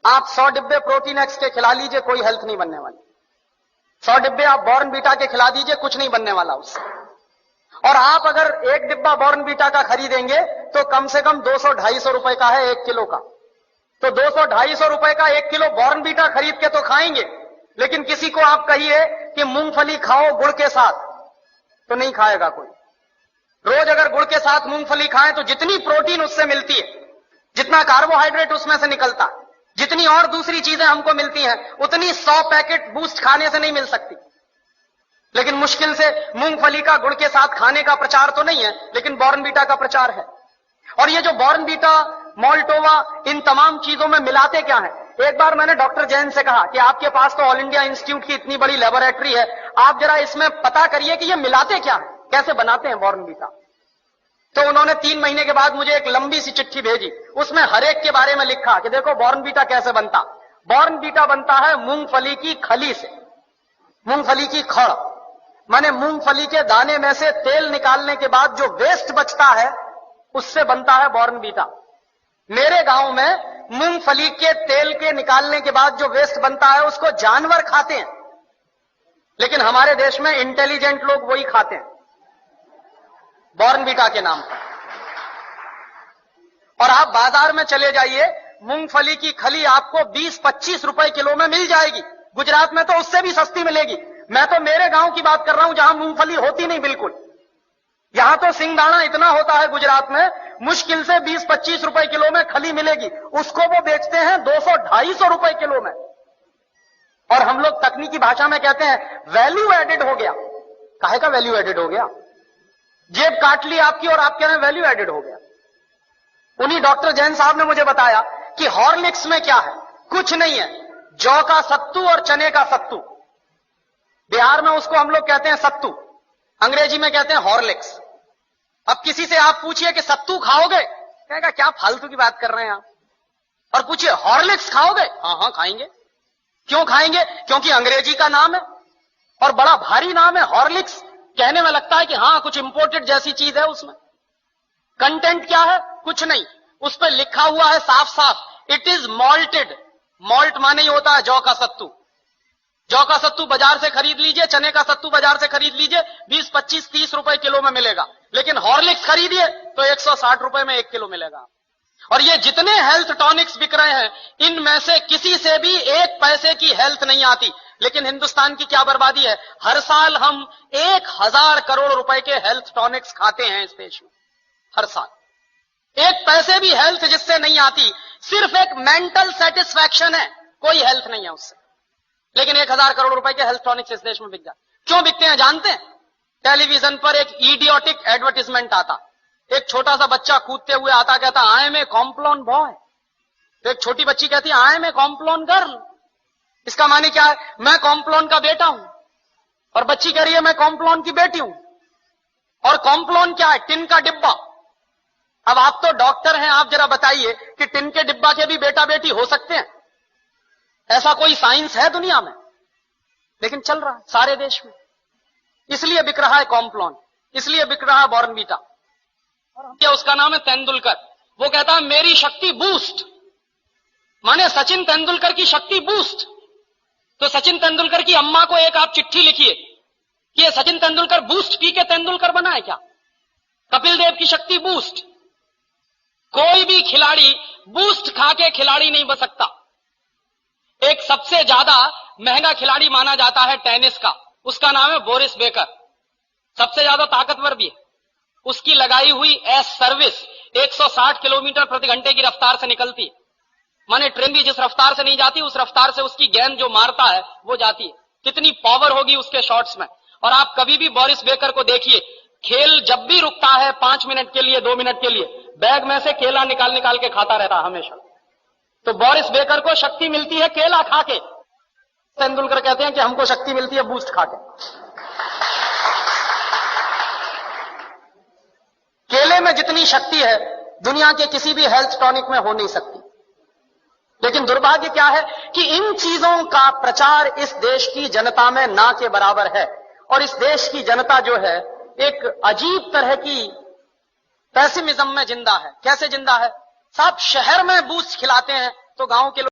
आप 100 डिब्बे protein x के खिला लीजिए, कोई हेल्थ नहीं बनने वाली। 100 डिब्बे आप बॉर्नवीटा के खिला दीजिए, कुछ नहीं बनने वाला उससे। और आप अगर एक डिब्बा बॉर्नवीटा का खरीदेंगे तो कम से कम 200-250 रुपए का है 1 किलो का। तो 200-250 रुपए का 1 किलो बॉर्नवीटा खरीद के तो खाएंगे, लेकिन किसी को आप कहिए कि मूंगफली खाओ गुड़ के साथ, तो नहीं खाएगा कोई। रोज अगर गुड़ के साथ मूंगफली खाएं तो जितनी प्रोटीन उससे मिलती है, जितना कार्बोहाइड्रेट उसमें से निकलता है, जितनी और दूसरी चीजें हमको मिलती हैं, उतनी 100 पैकेट बूस्ट खाने से नहीं मिल सकती। लेकिन मुश्किल से मूंगफली का गुड़ के साथ खाने का प्रचार तो नहीं है, लेकिन बॉर्नवीटा का प्रचार है। और ये जो बॉर्नवीटा, मोल्टोवा, इन तमाम चीजों में मिलाते क्या है? एक बार मैंने डॉक्टर जैन से कहा कि आपके पास तो ऑल इंडिया इंस्टीट्यूट की इतनी बड़ी लेबोरेटरी है, आप जरा इसमें पता करिए कि ये मिलाते क्या है, कैसे बनाते हैं बॉर्नवीटा। तो उन्होंने 3 महीने के बाद मुझे एक लंबी सी चिट्ठी भेजी, उसमें हर एक के बारे में लिखा कि देखो बॉर्नवीटा कैसे बनता। बॉर्नवीटा बनता है मूंगफली की खली से, मूंगफली की खड़, माने मूंगफली के दाने में से तेल निकालने के बाद जो वेस्ट बचता है उससे बनता है बॉर्नवीटा। मेरे गांव में मूंगफली के तेल के निकालने के बाद जो वेस्ट बनता है उसको जानवर खाते हैं, लेकिन हमारे देश में इंटेलिजेंट लोग वही खाते हैं बॉर्नवीटा के नाम पर। और आप बाजार में चले जाइए, मूंगफली की खली आपको 20-25 रुपए किलो में मिल जाएगी। गुजरात में तो उससे भी सस्ती मिलेगी। मैं तो मेरे गांव की बात कर रहा हूं जहां मूंगफली होती नहीं बिल्कुल। यहां तो सिंगदाना इतना होता है गुजरात में, मुश्किल से 20-25 रुपए किलो में खली मिलेगी, उसको वो बेचते हैं 200-250 रुपए किलो में। और हम लोग तकनीकी भाषा में कहते हैं वैल्यू एडेड हो गया। काहे का वैल्यू एडेड हो गया? जेब काट ली आपकी और आप कह रहे हैं वैल्यू एडेड हो गया। उन्हीं डॉक्टर जैन साहब ने मुझे बताया कि हॉर्लिक्स में क्या है, कुछ नहीं है, जौ का सत्तू और चने का सत्तू। बिहार में उसको हम लोग कहते हैं सत्तू, अंग्रेजी में कहते हैं हॉर्लिक्स। अब किसी से आप पूछिए कि सत्तू खाओगे, कहेगा क्या फालतू की बात कर रहे हैं आप। और पूछिए हॉर्लिक्स खाओगे, हाँ खाएंगे। क्यों खाएंगे? क्योंकि अंग्रेजी का नाम है और बड़ा भारी नाम है हॉर्लिक्स। कहने में लगता है कि हाँ कुछ इंपोर्टेड जैसी चीज है। उसमें कंटेंट क्या है? कुछ नहीं। उस पर लिखा हुआ है साफ साफ, इट इज मॉल्टेड। मॉल्ट माने ही होता है जौ का सत्तू। जौ का सत्तू बाजार से खरीद लीजिए, चने का सत्तू बाजार से खरीद लीजिए, 20-25-30 रुपए किलो में मिलेगा। लेकिन हॉर्लिक्स खरीदिए तो 160 रुपए में 1 किलो मिलेगा। और ये जितने हेल्थ टॉनिक्स बिक रहे हैं, इनमें से किसी से भी 1 पैसे की हेल्थ नहीं आती। लेकिन हिंदुस्तान की क्या बर्बादी है, हर साल हम 1000 करोड़ रुपए के हेल्थ टॉनिक्स खाते हैं इस देश में। हर साल 1 पैसे भी हेल्थ जिससे नहीं आती, सिर्फ एक मेंटल सेटिस्फैक्शन है, कोई हेल्थ नहीं है उससे। लेकिन 1000 करोड़ रुपए के हेल्थ टॉनिक्स इस देश में बिक जाते। क्यों बिकते हैं जानते हैं? टेलीविजन पर एक इडियोटिक एडवर्टाइजमेंट आता, एक छोटा सा बच्चा कूदते हुए आता, कहता I am a Complan boy. तो एक छोटी बच्ची कहती I am a Complan girl. इसका माने क्या है? मैं कॉम्प्लॉन का बेटा हूं। और बच्ची कह रही है मैं कॉम्प्लॉन की बेटी हूं। और कॉम्प्लॉन क्या है? टिन का डिब्बा। अब आप तो डॉक्टर हैं, आप जरा बताइए कि टिन के डिब्बा के भी बेटा बेटी हो सकते हैं? ऐसा कोई साइंस है दुनिया में? लेकिन चल रहा है सारे देश में। इसलिए बिक रहा है कॉम्प्लॉन, इसलिए बिक रहा है बॉर्नवीटा। और क्या उसका नाम है तेंदुलकर। वो कहता है मेरी शक्ति बूस्ट, माने सचिन तेंदुलकर की शक्ति बूस्ट। तो सचिन तेंदुलकर की अम्मा को एक आप चिट्ठी लिखिए कि ये सचिन तेंदुलकर बूस्ट पी के तेंदुलकर बना है क्या? कपिल देव की शक्ति बूस्ट। कोई भी खिलाड़ी बूस्ट खा के खिलाड़ी नहीं बन सकता। एक सबसे ज्यादा महंगा खिलाड़ी माना जाता है टेनिस का, उसका नाम है बोरिस बेकर। सबसे ज्यादा ताकतवर भी है। उसकी लगाई हुई एस सर्विस 160 किलोमीटर प्रति घंटे की रफ्तार से निकलती है। माने ट्रेन भी जिस रफ्तार से नहीं जाती, उस रफ्तार से उसकी गेंद जो मारता है वो जाती है। कितनी पावर होगी उसके शॉट्स में। और आप कभी भी बोरिस बेकर को देखिए, खेल जब भी रुकता है 5 मिनट के लिए, 2 मिनट के लिए, बैग में से केला निकाल निकाल के खाता रहता हमेशा। तो बोरिस बेकर को शक्ति मिलती है केला खा के। तेंदुलकर कहते हैं कि हमको शक्ति मिलती है बूस्ट खा के। केले में जितनी शक्ति है दुनिया के किसी भी हेल्थ टॉनिक में हो नहीं सकती। लेकिन दुर्भाग्य क्या है कि इन चीजों का प्रचार इस देश की जनता में ना के बराबर है। और इस देश की जनता जो है एक अजीब तरह की पेसिमिज्म में जिंदा है। कैसे जिंदा है साहब? शहर में बूस्ट खिलाते हैं तो गांव के लोग